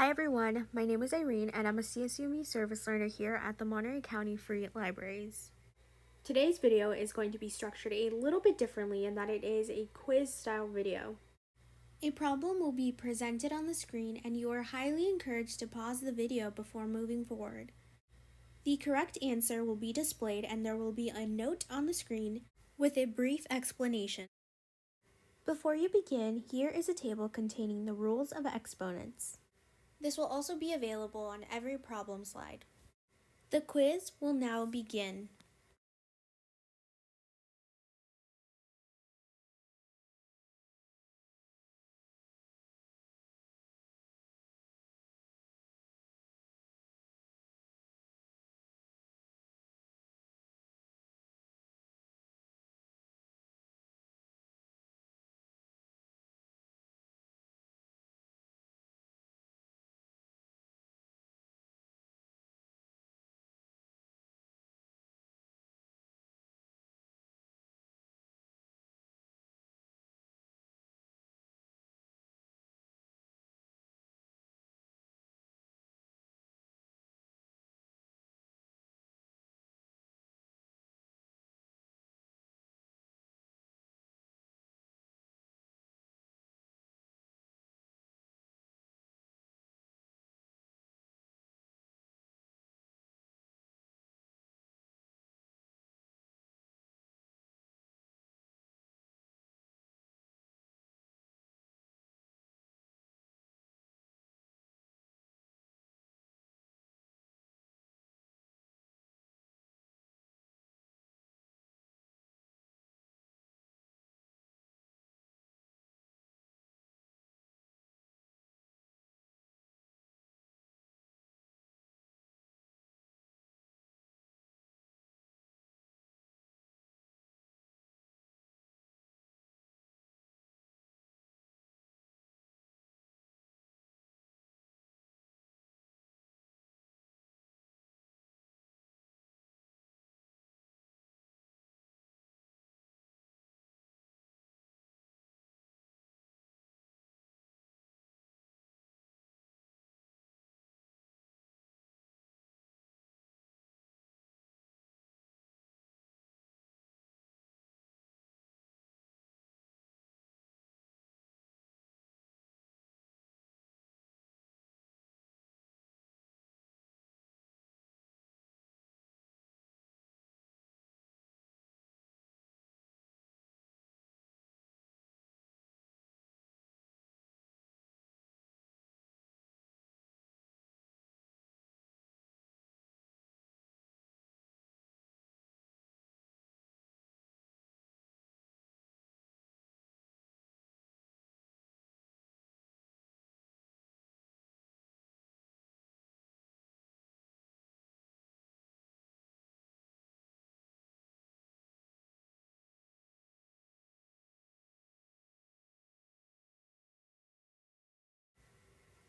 Hi everyone, my name is Irene and I'm a CSUME service learner here at the Monterey County Free Libraries. Today's video is going to be structured a little bit differently in that it is a quiz style video. A problem will be presented on the screen and you are highly encouraged to pause the video before moving forward. The correct answer will be displayed and there will be a note on the screen with a brief explanation. Before you begin, here is a table containing the rules of exponents. This will also be available on every problem slide. The quiz will now begin.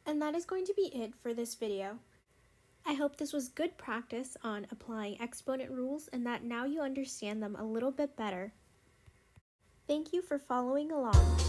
And that is going to be it for this video. I hope this was good practice on applying exponent rules and that now you understand them a little bit better. Thank you for following along.